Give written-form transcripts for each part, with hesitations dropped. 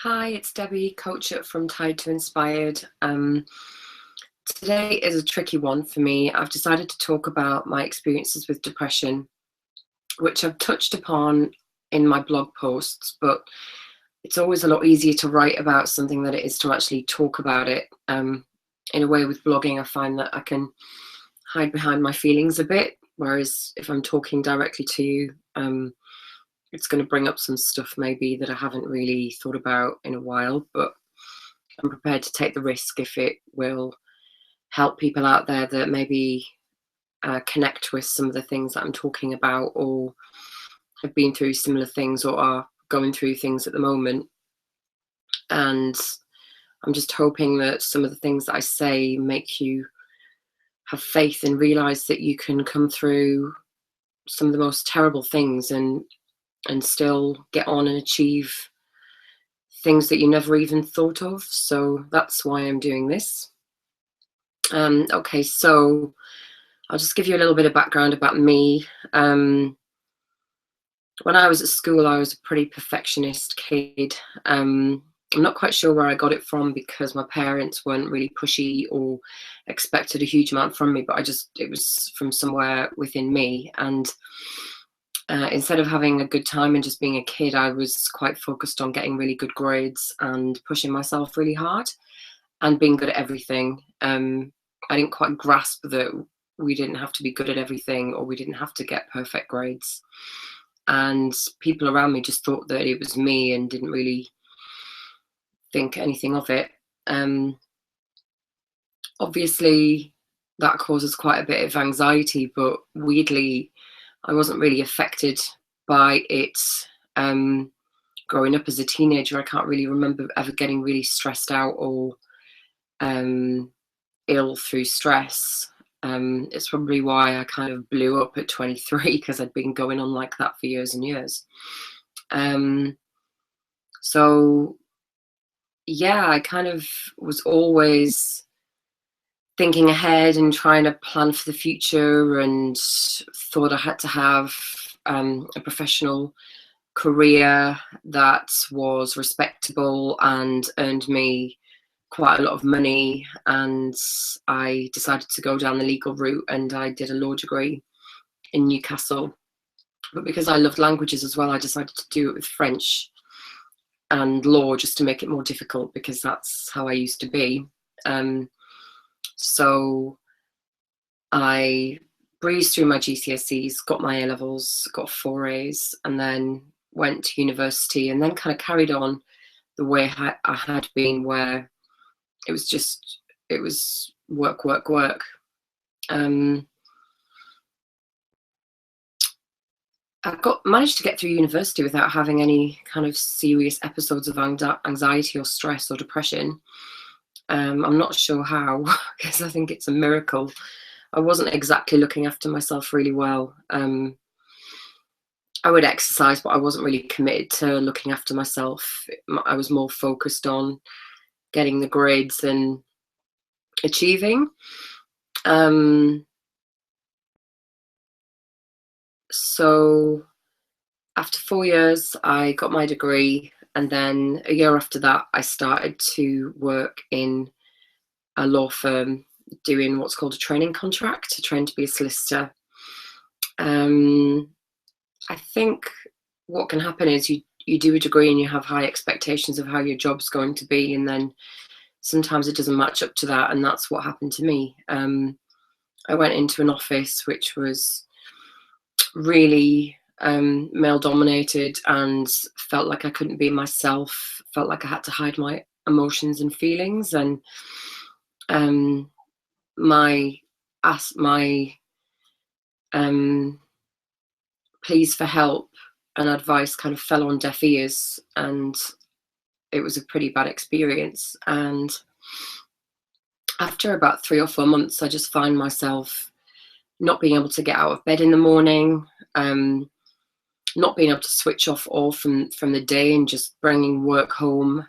Hi, it's Debbie, coach at From Tired to Inspired. Today is a tricky one for me. I've decided to talk about my experiences with depression, which I've touched upon in my blog posts, but it's always a lot easier to write about something than it is to actually talk about it. In a way, with blogging, I find that I can hide behind my feelings a bit, whereas if I'm talking directly to you, it's going to bring up some stuff maybe that I haven't really thought about in a while, but I'm prepared to take the risk if it will help people out there that maybe connect with some of the things that I'm talking about, or have been through similar things, or are going through things at the moment. And I'm just hoping that some of the things that I say make you have faith and realize that you can come through some of the most terrible things and still get on and achieve things that you never even thought of. So that's why I'm doing this. Okay, so I'll just give you a little bit of background about me. When I was at school, I was a pretty perfectionist kid. I'm not quite sure where I got it from because my parents weren't really pushy or expected a huge amount from me, but it was from somewhere within me. And instead of having a good time and just being a kid, I was quite focused on getting really good grades and pushing myself really hard and being good at everything. I didn't quite grasp that we didn't have to be good at everything, or we didn't have to get perfect grades. And people around me just thought that it was me and didn't really think anything of it. Obviously, that causes quite a bit of anxiety, but weirdly, I wasn't really affected by it. Growing up as a teenager, I can't really remember ever getting really stressed out or ill through stress. It's probably why I kind of blew up at 23, because I'd been going on like that for years and years. So yeah, I kind of was always thinking ahead and trying to plan for the future, and thought I had to have a professional career that was respectable and earned me quite a lot of money. And I decided to go down the legal route, and I did a law degree in Newcastle. But because I loved languages as well, I decided to do it with French and law, just to make it more difficult, because that's how I used to be. So I breezed through my GCSEs, got my A levels, got 4 A's, and then went to university, and then kind of carried on the way I had been, where it was work, work, work. I managed to get through university without having any kind of serious episodes of anxiety or stress or depression. I'm not sure how, because I think it's a miracle. I wasn't exactly looking after myself really well. I would exercise, but I wasn't really committed to looking after myself. I was more focused on getting the grades and achieving. So after 4 years, I got my degree, and then a year after that, I started to work in a law firm doing what's called a training contract to train to be a solicitor. I think what can happen is you do a degree and you have high expectations of how your job's going to be, and then sometimes it doesn't match up to that, and that's what happened to me. I went into an office which was really male dominated, and felt like I couldn't be myself, felt like I had to hide my emotions and feelings, and my pleas for help and advice kind of fell on deaf ears, and it was a pretty bad experience. And after about 3 or 4 months, I just found myself not being able to get out of bed in the morning, not being able to switch off all from the day, and just bringing work home,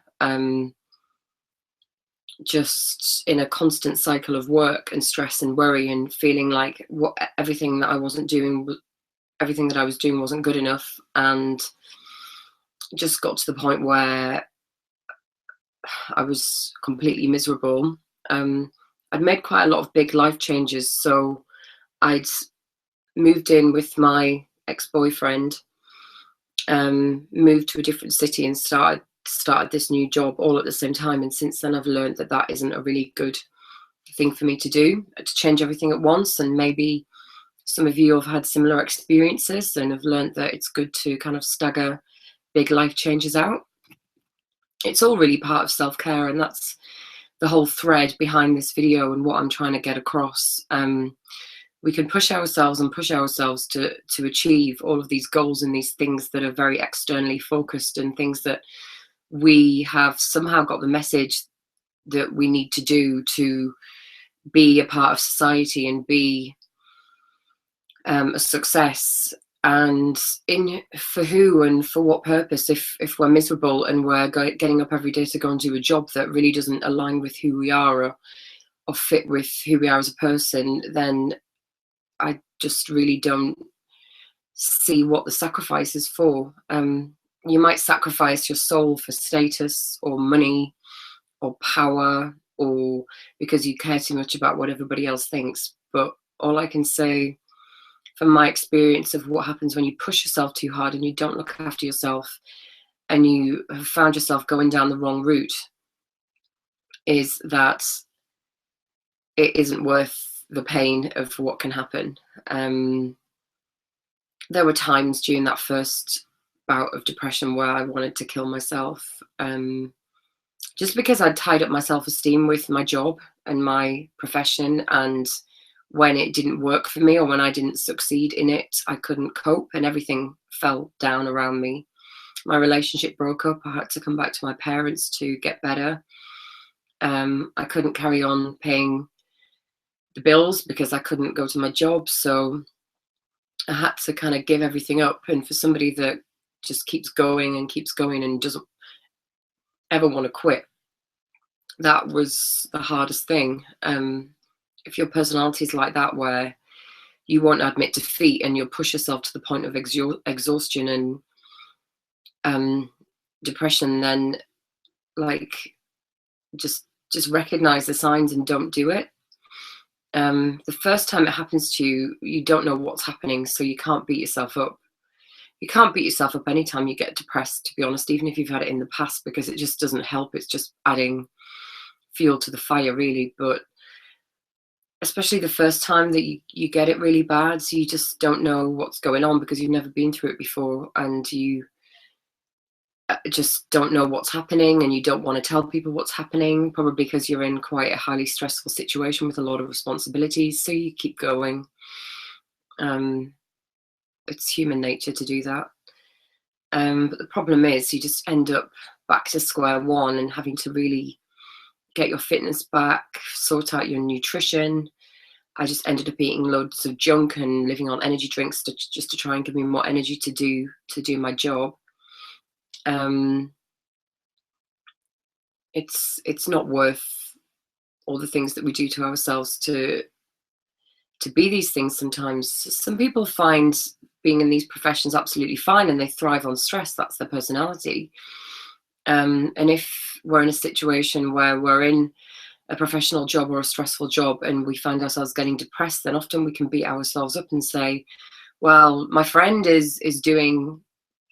just in a constant cycle of work and stress and worry, and feeling like everything that I was doing wasn't good enough, and just got to the point where I was completely miserable. I'd made quite a lot of big life changes. So I'd moved in with my ex-boyfriend, moved to a different city, and started this new job all at the same time. And since then, I've learned that that isn't a really good thing for me to do, to change everything at once. And maybe some of you have had similar experiences and have learned that it's good to kind of stagger big life changes out. It's all really part of self-care, and that's the whole thread behind this video and what I'm trying to get across. We can push ourselves and push ourselves to achieve all of these goals and these things that are very externally focused, and things that we have somehow got the message that we need to do to be a part of society and be a success. And for who and for what purpose? If we're miserable and we're getting up every day to go and do a job that really doesn't align with who we are, or fit with who we are as a person, then I just really don't see what the sacrifice is for. You might sacrifice your soul for status or money or power, or because you care too much about what everybody else thinks. But all I can say from my experience of what happens when you push yourself too hard and you don't look after yourself, and you have found yourself going down the wrong route, is that it isn't worth the pain of what can happen. There were times during that first bout of depression where I wanted to kill myself, just because I'd tied up my self-esteem with my job and my profession, and when it didn't work for me or when I didn't succeed in it, I couldn't cope and everything fell down around me. My relationship broke up. I had to come back to my parents to get better. I couldn't carry on paying the bills because I couldn't go to my job. So I had to kind of give everything up. And for somebody that just keeps going and doesn't ever want to quit, that was the hardest thing. If your personality is like that, where you won't admit defeat and you'll push yourself to the point of exhaustion and depression, then like just recognize the signs and don't do it. The first time it happens to you, you don't know what's happening, so you can't beat yourself up. You can't beat yourself up anytime you get depressed, to be honest, even if you've had it in the past, because it just doesn't help. It's just adding fuel to the fire, really. But especially the first time that you get it really bad, so you just don't know what's going on because you've never been through it before, and you just don't know what's happening, and you don't want to tell people what's happening, probably because you're in quite a highly stressful situation with a lot of responsibilities, so you keep going. It's human nature to do that. But the problem is you just end up back to square one and having to really get your fitness back, sort out your nutrition. I just ended up eating loads of junk and living on energy drinks just to try and give me more energy to do my job. It's not worth all the things that we do to ourselves to be these things. Sometimes some people find being in these professions absolutely fine and they thrive on stress. That's their personality. And if we're in a situation where we're in a professional job or a stressful job and we find ourselves getting depressed, then often we can beat ourselves up and say, well, my friend is doing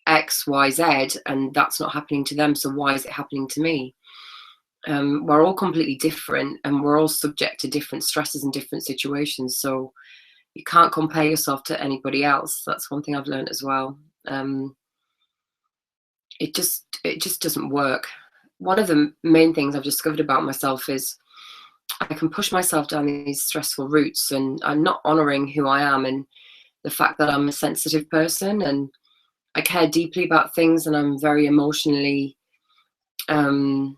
X, Y, Z, and that's not happening to them, so why is it happening to me? We're all completely different, and we're all subject to different stresses and different situations, so you can't compare yourself to anybody else. That's one thing I've learned as well. It just doesn't work. One of the main things I've discovered about myself is I can push myself down these stressful routes, and I'm not honoring who I am and the fact that I'm a sensitive person and I care deeply about things, and I'm very emotionally tuned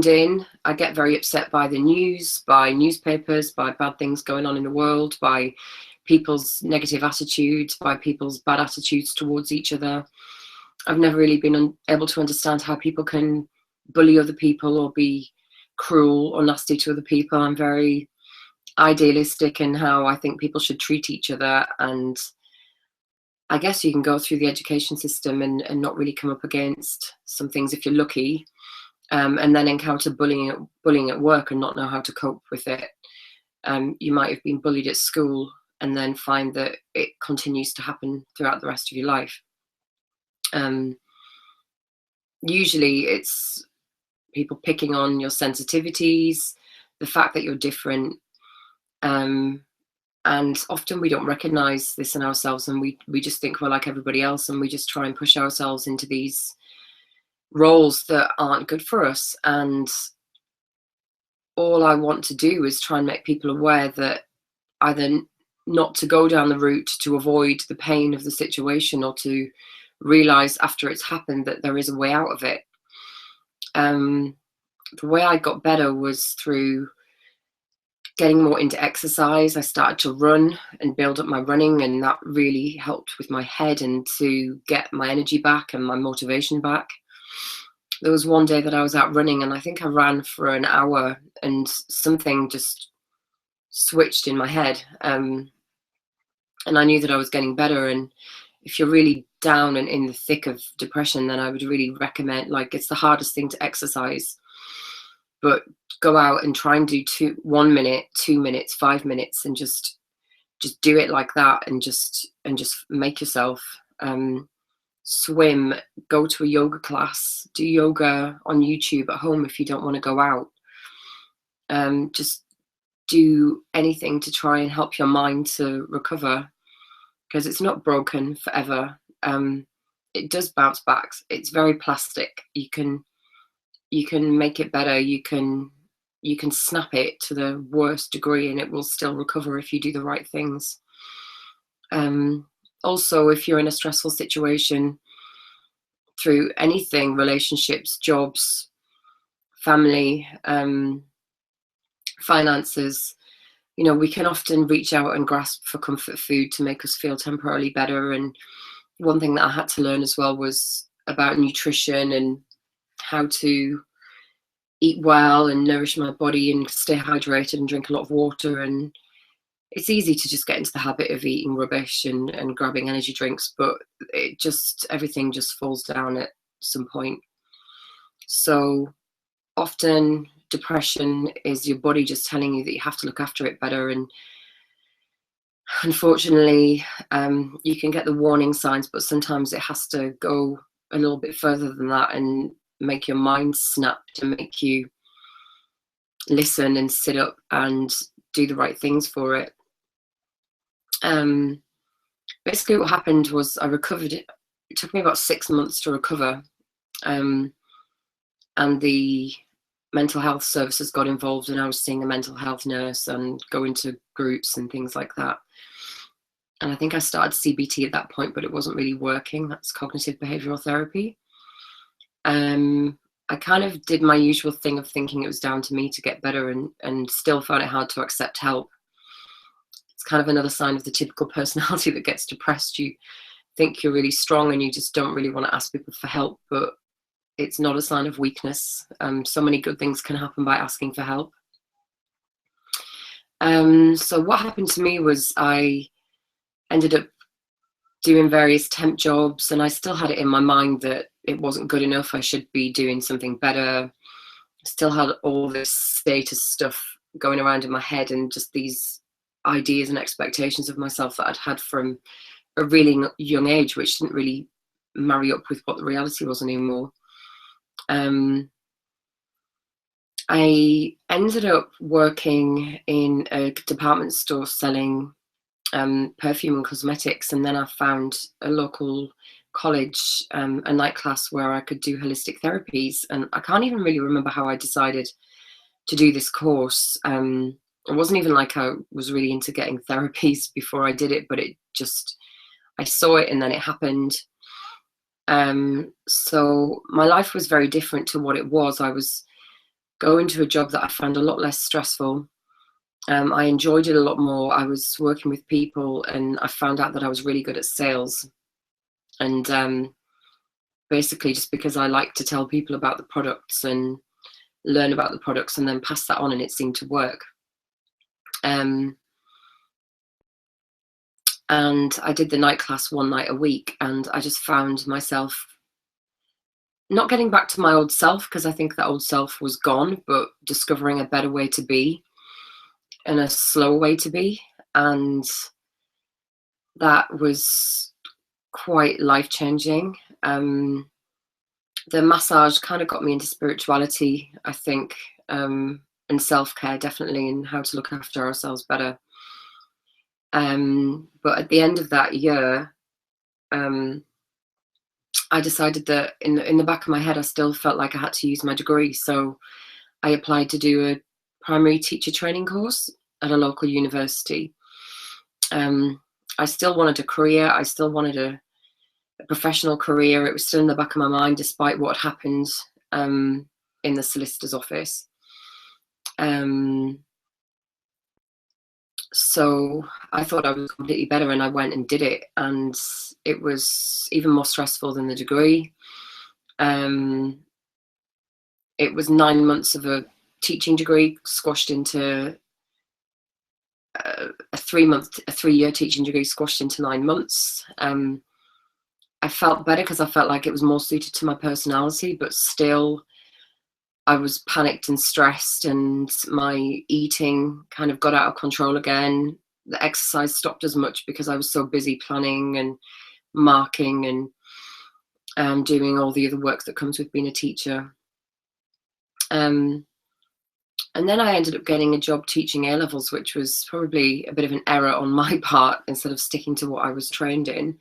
in. I get very upset by the news, by newspapers, by bad things going on in the world, by people's negative attitudes, by people's bad attitudes towards each other. I've never really been able to understand how people can bully other people or be cruel or nasty to other people. I'm very idealistic in how I think people should treat each other, and I guess you can go through the education system and not really come up against some things if you're lucky, and then encounter bullying at work and not know how to cope with it. You might have been bullied at school and then find that it continues to happen throughout the rest of your life. Usually it's people picking on your sensitivities, the fact that you're different. And often we don't recognize this in ourselves, and we just think we're like everybody else, and we just try and push ourselves into these roles that aren't good for us. And all I want to do is try and make people aware that either not to go down the route to avoid the pain of the situation, or to realize after it's happened that there is a way out of it. The way I got better was through getting more into exercise. I started to run and build up my running, and that really helped with my head and to get my energy back and my motivation back. There was one day that I was out running, and I think I ran for an hour, and something just switched in my head. And I knew that I was getting better. And if you're really down and in the thick of depression, then I would really recommend, like, it's the hardest thing to exercise, but go out and try and do 1 minute, 2 minutes, 5 minutes, and just do it like that, and just make yourself swim, go to a yoga class, do yoga on YouTube at home if you don't want to go out. Just do anything to try and help your mind to recover, because it's not broken forever. It does bounce back. It's very plastic. You can make it better. You can snap it to the worst degree, and it will still recover if you do the right things. Also, if you're in a stressful situation through anything, relationships, jobs, family, finances, we can often reach out and grasp for comfort food to make us feel temporarily better. And one thing that I had to learn as well was about nutrition and how to eat well and nourish my body and stay hydrated and drink a lot of water. And it's easy to just get into the habit of eating rubbish and grabbing energy drinks, but everything just falls down at some point. So often depression is your body just telling you that you have to look after it better. And unfortunately, you can get the warning signs, but sometimes it has to go a little bit further than that and make your mind snap to make you listen and sit up and do the right things for it. Basically what happened was I recovered. It took me about 6 months to recover, and the mental health services got involved, and I was seeing a mental health nurse and going to groups and things like that. And I think I started CBT at that point, but it wasn't really working. That's cognitive behavioral therapy. I kind of did my usual thing of thinking it was down to me to get better, and still found it hard to accept help. It's kind of another sign of the typical personality that gets depressed. You think you're really strong and you just don't really want to ask people for help, but it's not a sign of weakness. So many good things can happen by asking for help. So what happened to me was I ended up doing various temp jobs, and I still had it in my mind that it wasn't good enough. I should be doing something better. Still had all this status stuff going around in my head, and just these ideas and expectations of myself that I'd had from a really young age, which didn't really marry up with what the reality was anymore. I ended up working in a department store selling perfume and cosmetics, and then I found a local college, a night class where I could do holistic therapies. And I can't even really remember how I decided to do this course. It wasn't even like I was really into getting therapies before I did it, but I saw it and then it happened. So my life was very different to what it was. I was going to a job that I found a lot less stressful. I enjoyed it a lot more. I was working with people, and I found out that I was really good at sales. And basically just because I like to tell people about the products and learn about the products and then pass that on, and it seemed to work. And I did the night class one night a week, and I just found myself not getting back to my old self, because I think that old self was gone, but discovering a better way to be and a slower way to be. And that was quite life changing. The massage kind of got me into spirituality, I think, and self care definitely, and how to look after ourselves better. But at the end of that year, I decided that in the back of my head, I still felt like I had to use my degree. So I applied to do a primary teacher training course at a local university. I still wanted a career. I still wanted a professional career. It was still in the back of my mind, despite what had happened in the solicitor's office. So I thought I was completely better, and I went and did it, and it was even more stressful than the degree. It was 9 months of a teaching degree squashed into a 3-year teaching degree squashed into 9 months. I felt better because I felt like it was more suited to my personality, but still I was panicked and stressed, and my eating kind of got out of control again. The exercise stopped as much because I was so busy planning and marking and doing all the other work that comes with being a teacher. And then I ended up getting a job teaching A-levels, which was probably a bit of an error on my part, instead of sticking to what I was trained in.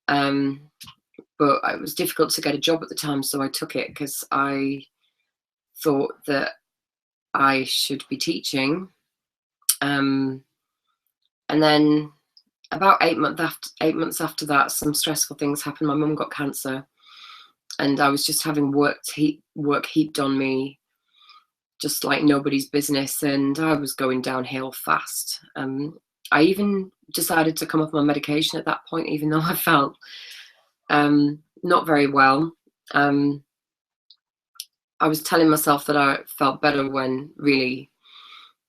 But it was difficult to get a job at the time, so I took it because I thought that I should be teaching. And then about 8 months after that, some stressful things happened. My mum got cancer, and I was just having work heaped on me, just like nobody's business, and I was going downhill fast. I even decided to come off my medication at that point, even though I felt not very well. I was telling myself that I felt better when really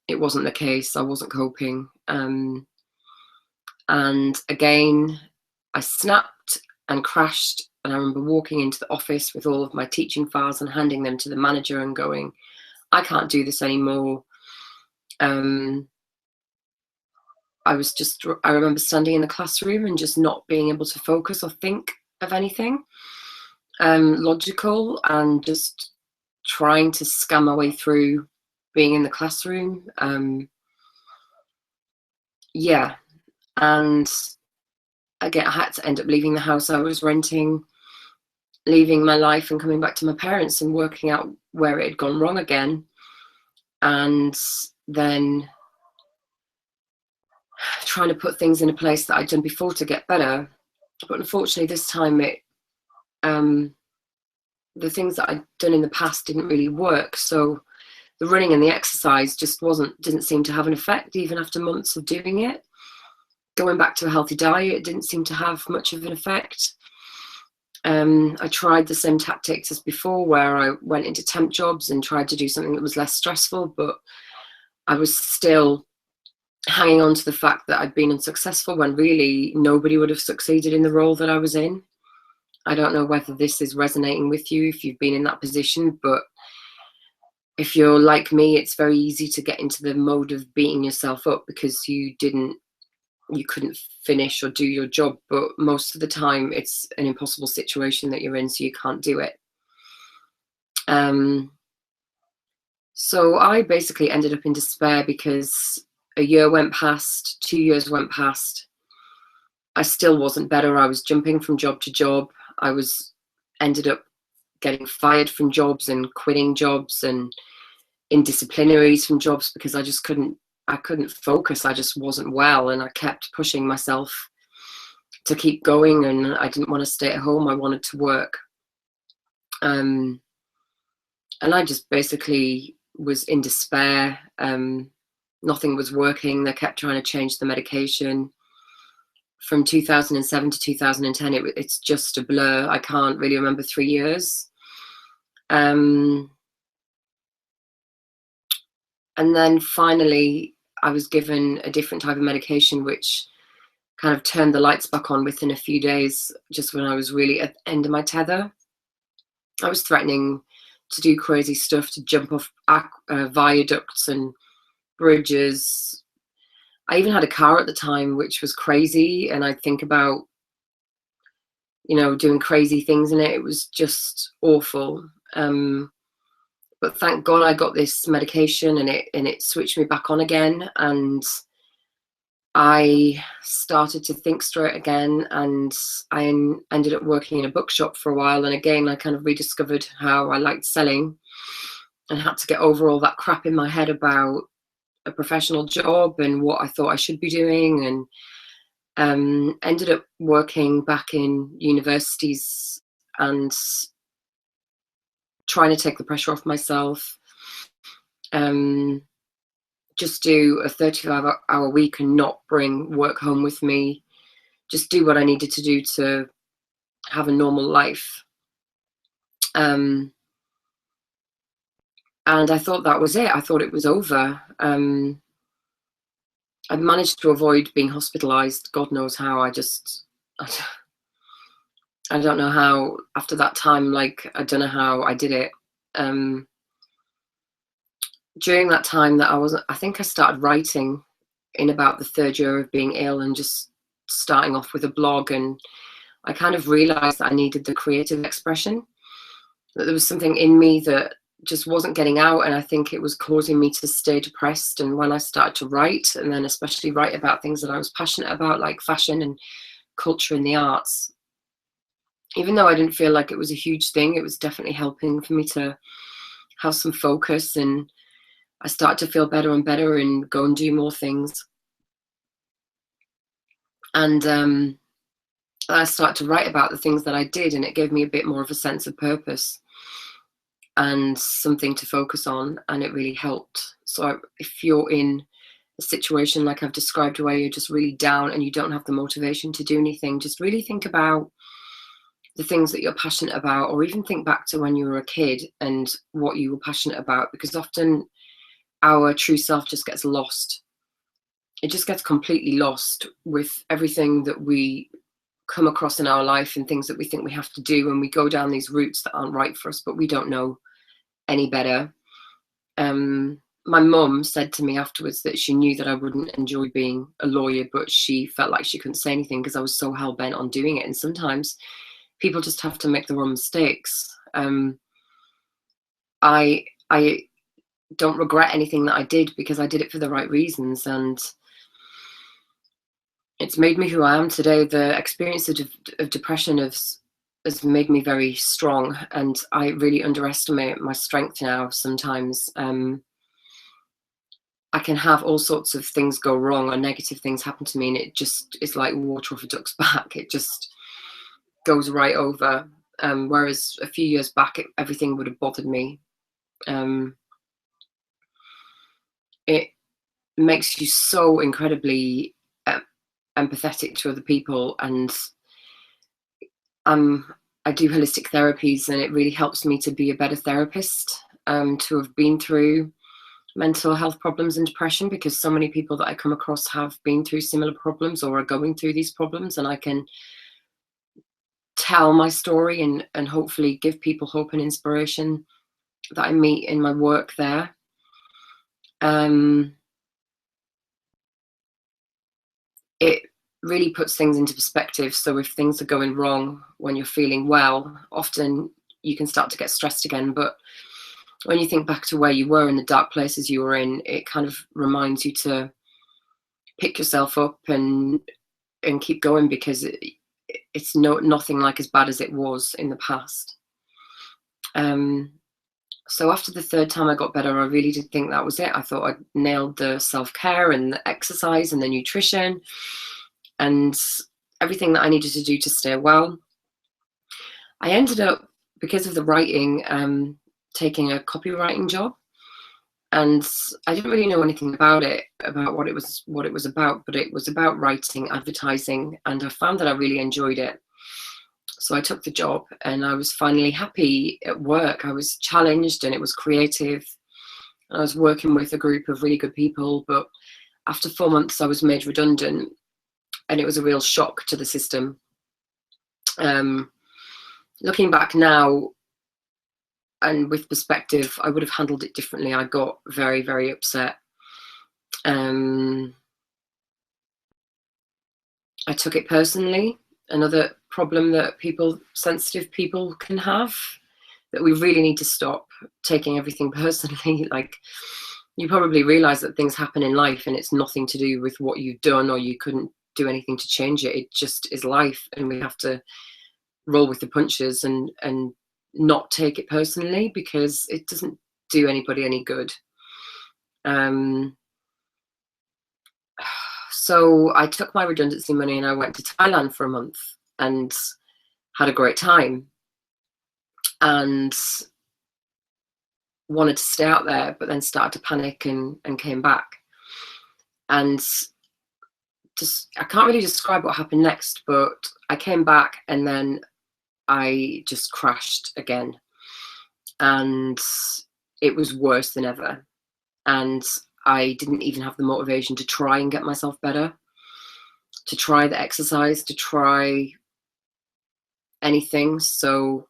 it wasn't the case. I wasn't coping. And again, I snapped and crashed. And I remember walking into the office with all of my teaching files and handing them to the manager and going, I can't do this anymore. I remember standing in the classroom and just not being able to focus or think of anything logical, and just trying to scam my way through being in the classroom. Yeah. And again, I had to end up leaving the house I was renting, leaving my life and coming back to my parents and working out where it had gone wrong again. And then trying to put things in a place that I'd done before to get better. But unfortunately, this time the things that I'd done in the past didn't really work. So the running and the exercise just didn't seem to have an effect, even after months of doing it. Going back to a healthy diet didn't seem to have much of an effect. I tried the same tactics as before, where I went into temp jobs and tried to do something that was less stressful, but I was still hanging on to the fact that I'd been unsuccessful when really nobody would have succeeded in the role that I was in. I don't know whether this is resonating with you if you've been in that position, but if you're like me, it's very easy to get into the mode of beating yourself up because you couldn't finish or do your job, but most of the time it's an impossible situation that you're in, so you can't do it. So I basically ended up in despair because a year went past, 2 years went past. I still wasn't better. I was jumping from job to job. Ended up getting fired from jobs and quitting jobs and in disciplinaries from jobs because I couldn't focus. I just wasn't well, and I kept pushing myself to keep going, and I didn't want to stay at home. I wanted to work. And I just basically was in despair. Nothing was working. They kept trying to change the medication. From 2007 to 2010, it's just a blur. I can't really remember 3 years. And then finally, I was given a different type of medication, which kind of turned the lights back on within a few days, just when I was really at the end of my tether. I was threatening to do crazy stuff, to jump off viaducts and bridges. I even had a car at the time, which was crazy, and I think about, doing crazy things in it. It was just awful. But thank God I got this medication, and it switched me back on again, and I started to think straight again, and I ended up working in a bookshop for a while. And again, I kind of rediscovered how I liked selling, and had to get over all that crap in my head about a professional job and what I thought I should be doing, and ended up working back in universities and trying to take the pressure off myself. Just do a 35-hour week and not bring work home with me. Just do what I needed to do to have a normal life. And I thought that was it. I thought it was over. I managed to avoid being hospitalized. God knows how. I don't know how. After that time, I don't know how I did it. During that time that I think I started writing in about the third year of being ill, and just starting off with a blog. And I kind of realized that I needed the creative expression, that there was something in me that just wasn't getting out, and I think it was causing me to stay depressed. And when I started to write, and then especially write about things that I was passionate about, like fashion and culture and the arts, even though I didn't feel like it was a huge thing, it was definitely helping for me to have some focus. And I started to feel better and better and go and do more things. And I started to write about the things that I did, and it gave me a bit more of a sense of purpose and something to focus on, and it really helped. So if you're in a situation like I've described, where you're just really down and you don't have the motivation to do anything, just really think about the things that you're passionate about, or even think back to when you were a kid and what you were passionate about, because often our true self just gets lost. It just gets completely lost with everything that we come across in our life and things that we think we have to do, and we go down these routes that aren't right for us, but we don't know any better. My mum said to me afterwards that she knew that I wouldn't enjoy being a lawyer, but she felt like she couldn't say anything because I was so hell-bent on doing it. And sometimes people just have to make their own mistakes. I don't regret anything that I did, because I did it for the right reasons, and it's made me who I am today. The experience of depression has made me very strong, and I really underestimate my strength now sometimes. I can have all sorts of things go wrong, or negative things happen to me, and it just is like water off a duck's back. It just goes right over. Whereas a few years back, everything would have bothered me. It makes you so incredibly empathetic to other people, and I do holistic therapies, and it really helps me to be a better therapist, to have been through mental health problems and depression, because so many people that I come across have been through similar problems or are going through these problems, and I can tell my story and hopefully give people hope and inspiration that I meet in my work there. It really puts things into perspective. So if things are going wrong when you're feeling well, often you can start to get stressed again. But when you think back to where you were and the dark places you were in, it kind of reminds you to pick yourself up and keep going, because it's nothing like as bad as it was in the past. So after the third time I got better, I really did think that was it. I thought I'd nailed the self-care and the exercise and the nutrition and everything that I needed to do to stay well. I ended up, because of the writing, taking a copywriting job, and I didn't really know anything about it, about what it was about, but it was about writing, advertising, and I found that I really enjoyed it. So I took the job, and I was finally happy at work. I was challenged, and it was creative. I was working with a group of really good people, but after 4 months I was made redundant, and it was a real shock to the system. Looking back now and with perspective, I would have handled it differently. I got very, very upset. I took it personally. Another problem that sensitive people can have, that we really need to stop taking everything personally. Like, you probably realize that things happen in life and it's nothing to do with what you've done, or you couldn't do anything to change it. It just is life, and we have to roll with the punches and not take it personally, because it doesn't do anybody any good. So I took my redundancy money and I went to Thailand for a month and had a great time, and wanted to stay out there, but then started to panic and came back. And just, I can't really describe what happened next, but I came back and then I just crashed again, and it was worse than ever. And I didn't even have the motivation to try and get myself better, to try the exercise, to try anything. So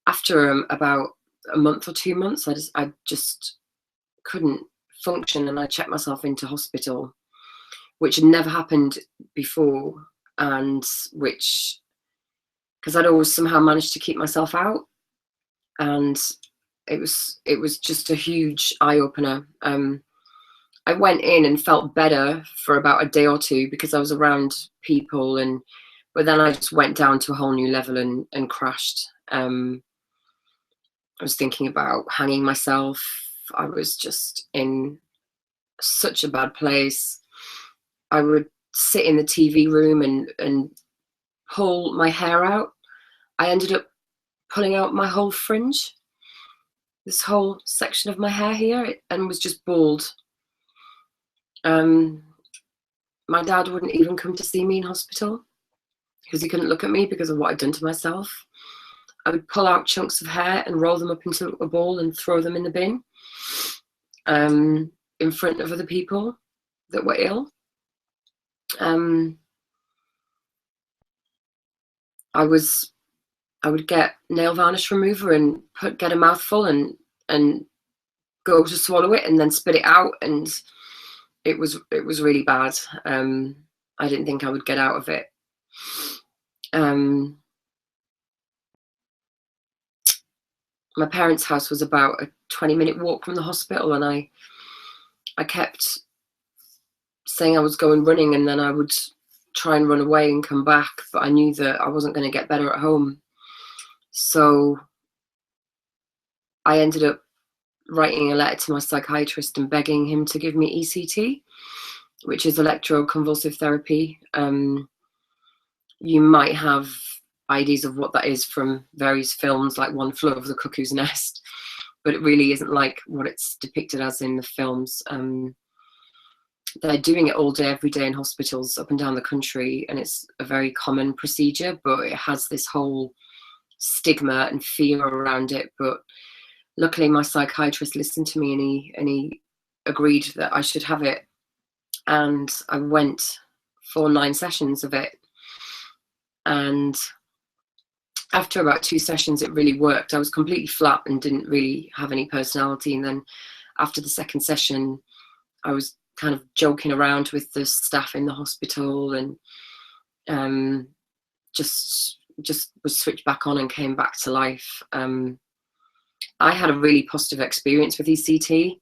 after about a month or 2 months, I just couldn't function, and I checked myself into hospital, which had never happened before, and which, because I'd always somehow managed to keep myself out, and it was just a huge eye-opener. I went in and felt better for about a day or two because I was around people, but then I just went down to a whole new level and crashed. I was thinking about hanging myself. I was just in such a bad place. I would sit in the TV room and pull my hair out. I ended up pulling out my whole fringe, this whole section of my hair here, and was just bald. My dad wouldn't even come to see me in hospital because he couldn't look at me because of what I'd done to myself. I would pull out chunks of hair and roll them up into a ball and throw them in the bin, in front of other people that were ill. I would get nail varnish remover and get a mouthful and go to swallow it and then spit it out, and it was really bad. I didn't think I would get out of it. My parents' house was about a 20-minute walk from the hospital, and I kept saying I was going running, and then I would try and run away and come back, but I knew that I wasn't going to get better at home. So I ended up writing a letter to my psychiatrist and begging him to give me ECT, which is electroconvulsive therapy. You might have ideas of what that is from various films like One Flew Over the Cuckoo's Nest, but it really isn't like what it's depicted as in the films. They're doing it all day, every day in hospitals up and down the country, and it's a very common procedure, but it has this whole stigma and fear around it. But luckily my psychiatrist listened to me, and he agreed that I should have it, and I went for 9 sessions of it. And after about 2 sessions it really worked. I was completely flat and didn't really have any personality, and then after the second session I was kind of joking around with the staff in the hospital, and just was switched back on and came back to life. I had a really positive experience with ECT,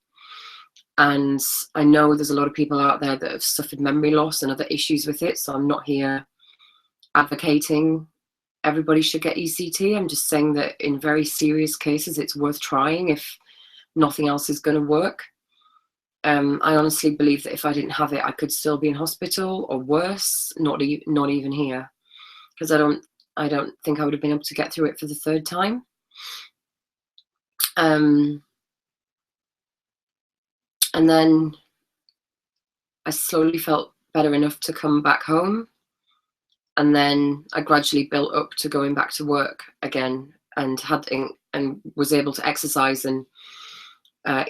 and I know there's a lot of people out there that have suffered memory loss and other issues with it, so I'm not here advocating everybody should get ECT. I'm just saying that in very serious cases it's worth trying if nothing else is going to work. I honestly believe that if I didn't have it I could still be in hospital, or worse, not even here, because I don't think I would have been able to get through it for the 3rd time. And then I slowly felt better enough to come back home, and then I gradually built up to going back to work again, and was able to exercise and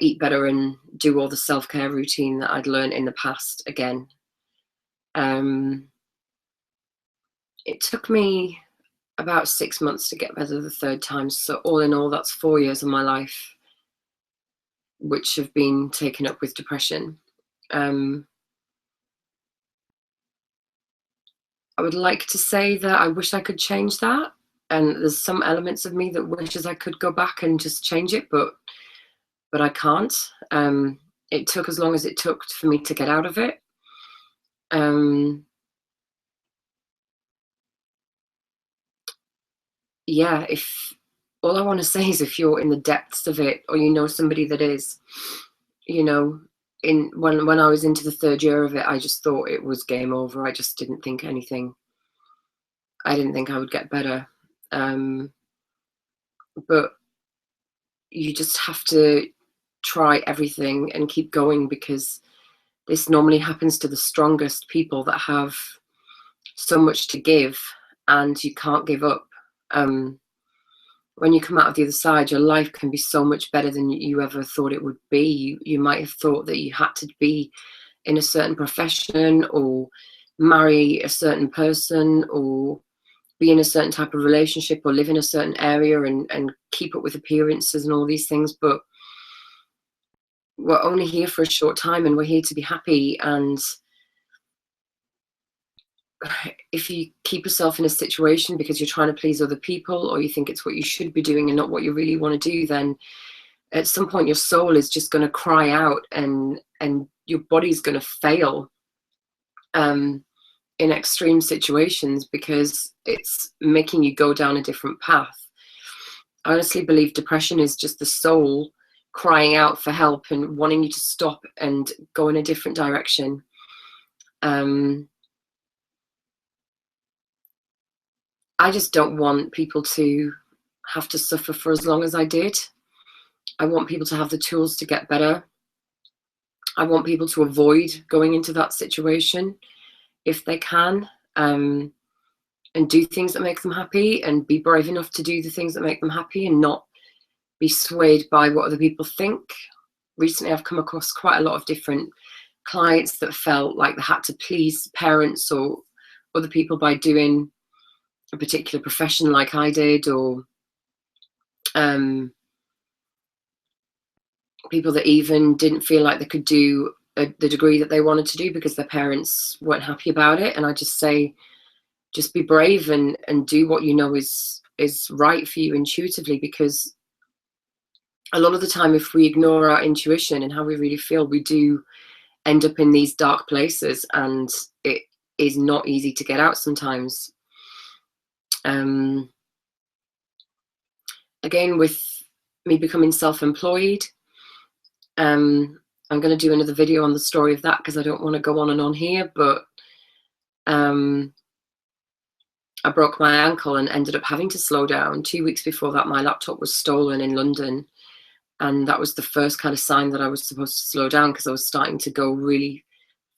eat better and do all the self-care routine that I'd learned in the past again. It took me about 6 months to get better the third time. So all in all, that's 4 years of my life which have been taken up with depression. Um, I would like to say that I wish I could change that, and there's some elements of me that wishes I could go back and just change it, but I can't. It took as long as it took for me to get out of it. Yeah, if all I want to say is if you're in the depths of it, or you know somebody that is, you know, in when I was into the third year of it, I just thought it was game over. I just didn't think anything. I didn't think I would get better. Um, but you just have to try everything and keep going, because this normally happens to the strongest people that have so much to give, and you can't give up. When you come out of the other side, your life can be so much better than you ever thought it would be. You might have thought that you had to be in a certain profession, or marry a certain person, or be in a certain type of relationship, or live in a certain area and keep up with appearances and all these things. But we're only here for a short time, and we're here to be happy. And if you keep yourself in a situation because you're trying to please other people, or you think it's what you should be doing and not what you really want to do, then at some point your soul is just going to cry out, and your body's going to fail in extreme situations, because it's making you go down a different path. I honestly believe depression is just the soul crying out for help and wanting you to stop and go in a different direction. I just don't want people to have to suffer for as long as I did. I want people to have the tools to get better. I want people to avoid going into that situation if they can, and do things that make them happy, and be brave enough to do the things that make them happy, and not be swayed by what other people think. Recently, I've come across quite a lot of different clients that felt like they had to please parents or other people by doing a particular profession like I did, or people that even didn't feel like they could do the degree that they wanted to do because their parents weren't happy about it. And I just say, just be brave and do what you know is right for you intuitively, because a lot of the time, if we ignore our intuition and how we really feel, we do end up in these dark places, and it is not easy to get out sometimes. Again, with me becoming self-employed, I'm going to do another video on the story of that, because I don't want to go on and on here, but I broke my ankle and ended up having to slow down. 2 weeks before that, my laptop was stolen in London, and that was the first kind of sign that I was supposed to slow down, because I was starting to go really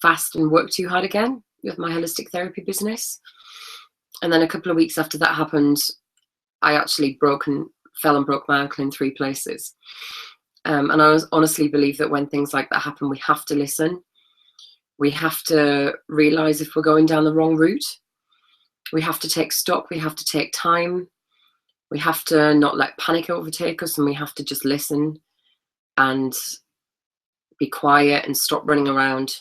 fast and work too hard again with my holistic therapy business. And then a couple of weeks after that happened, I actually fell and broke my ankle in 3 places. And I honestly believe that when things like that happen, we have to listen. We have to realize if we're going down the wrong route. We have to take stock. We have to take time. We have to not let panic overtake us, and we have to just listen and be quiet and stop running around.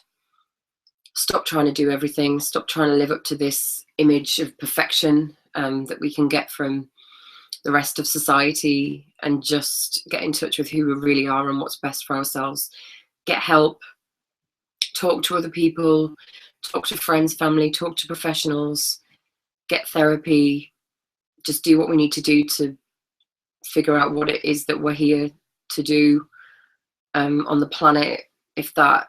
Stop trying to do everything. Stop trying to live up to this image of perfection that we can get from the rest of society, and just get in touch with who we really are and what's best for ourselves. Get help. Talk to other people. Talk to friends, family. Talk to professionals. Get therapy. Just do what we need to do to figure out what it is that we're here to do on the planet. If that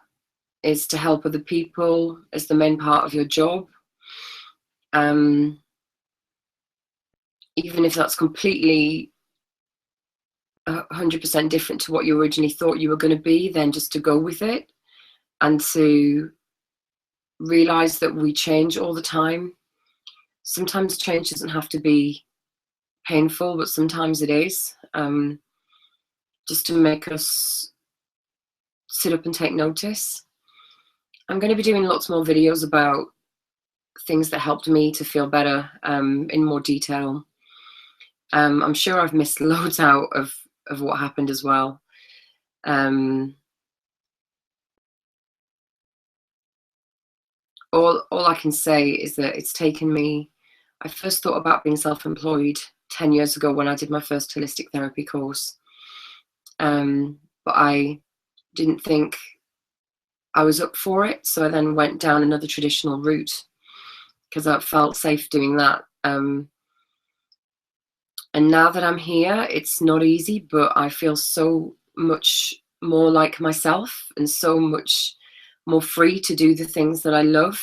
is to help other people as the main part of your job, even if that's completely 100% different to what you originally thought you were going to be, then just to go with it, and to realize that we change all the time. Sometimes change doesn't have to be painful, but sometimes it is, just to make us sit up and take notice. I'm going to be doing lots more videos about things that helped me to feel better in more detail. I'm sure I've missed loads out of what happened as well. All I can say is that it's taken me. I first thought about being self-employed 10 years ago when I did my first holistic therapy course, but I didn't think I was up for it, so I then went down another traditional route because I felt safe doing that. And now that I'm here, it's not easy, but I feel so much more like myself and so much more free to do the things that I love.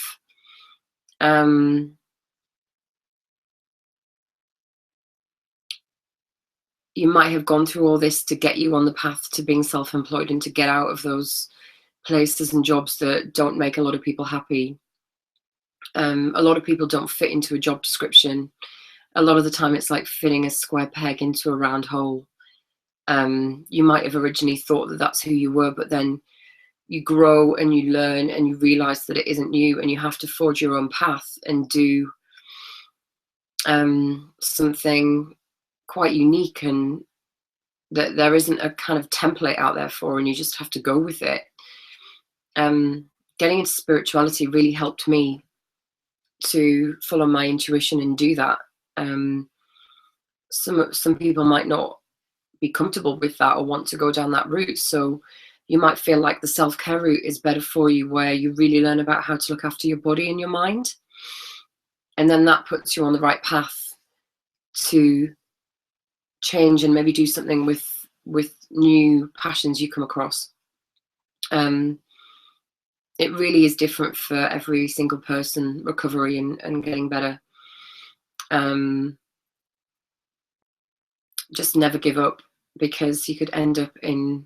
You might have gone through all this to get you on the path to being self-employed and to get out of those places and jobs that don't make a lot of people happy. A lot of people don't fit into a job description. A lot of the time it's like fitting a square peg into a round hole. You might have originally thought that that's who you were, but then you grow and you learn and you realize that it isn't you, and you have to forge your own path and do something quite unique, and that there isn't a kind of template out there for, and you just have to go with it. Getting into spirituality really helped me to follow my intuition and do that. Some people might not be comfortable with that or want to go down that route, so you might feel like the self-care route is better for you, where you really learn about how to look after your body and your mind, and then that puts you on the right path to change and maybe do something with new passions you come across. It really is different for every single person, recovery and getting better. Just never give up, because you could end up in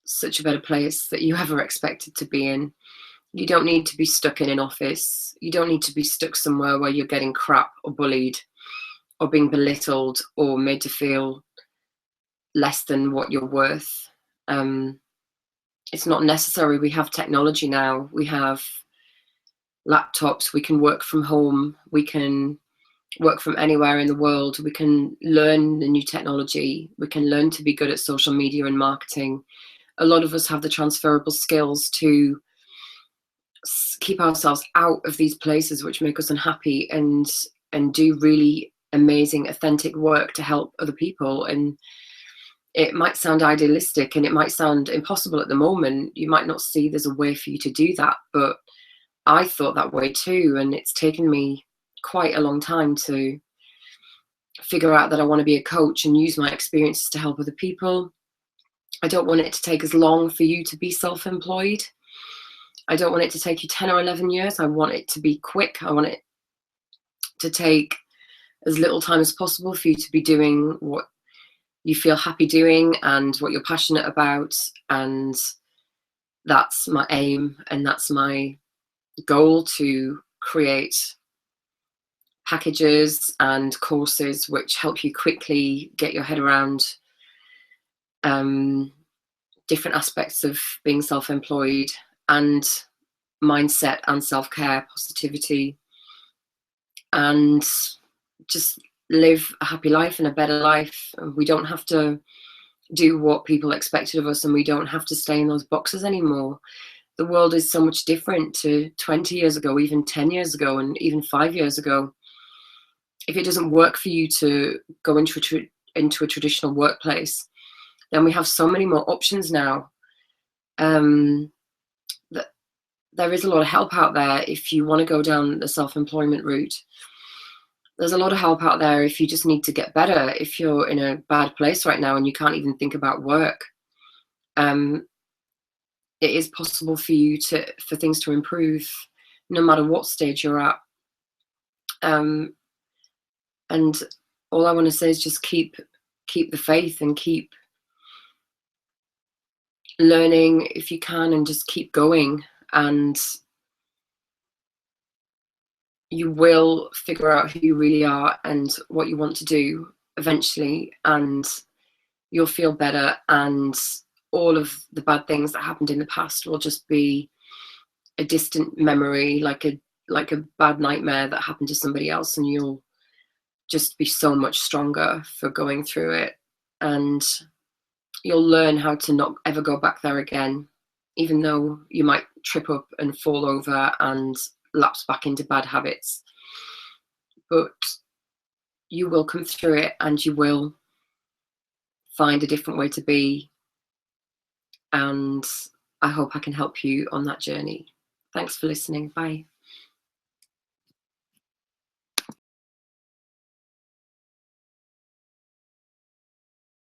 such a better place that you ever expected to be in. You don't need to be stuck in an office. You don't need to be stuck somewhere where you're getting crap or bullied or being belittled or made to feel less than what you're worth. It's not necessary. We have technology now. We have laptops. We can work from home. We can work from anywhere in the world. We can learn the new technology. We can learn to be good at social media and marketing. A lot of us have the transferable skills to keep ourselves out of these places which make us unhappy, and do really amazing, authentic work to help other people. And it might sound idealistic and it might sound impossible at the moment. You might not see there's a way for you to do that, but I thought that way too, and it's taken me quite a long time to figure out that I want to be a coach and use my experiences to help other people. I don't want it to take as long for you to be self-employed. I don't want it to take you 10 or 11 years. I want it to be quick. I want it to take as little time as possible for you to be doing what you feel happy doing and what you're passionate about. And that's my aim, and that's my goal, to create packages and courses which help you quickly get your head around different aspects of being self-employed, and mindset and self-care, positivity, and just live a happy life and a better life. We don't have to do what people expected of us, and we don't have to stay in those boxes anymore. The world is so much different to 20 years ago, even 10 years ago, and even 5 years ago. If it doesn't work for you to go into a traditional workplace, then we have so many more options now. That there is a lot of help out there if you want to go down the self-employment route. There's a lot of help out there if you just need to get better. If you're in a bad place right now and you can't even think about work, it is possible for you for things to improve, no matter what stage you're at. And all I want to say is just keep the faith and keep learning if you can, and just keep going, and you will figure out who you really are and what you want to do eventually, and you'll feel better, and all of the bad things that happened in the past will just be a distant memory, like like a bad nightmare that happened to somebody else, and you'll just be so much stronger for going through it. And you'll learn how to not ever go back there again, even though you might trip up and fall over and lapse back into bad habits. But you will come through it, and you will find a different way to be. And I hope I can help you on that journey. Thanks for listening. Bye.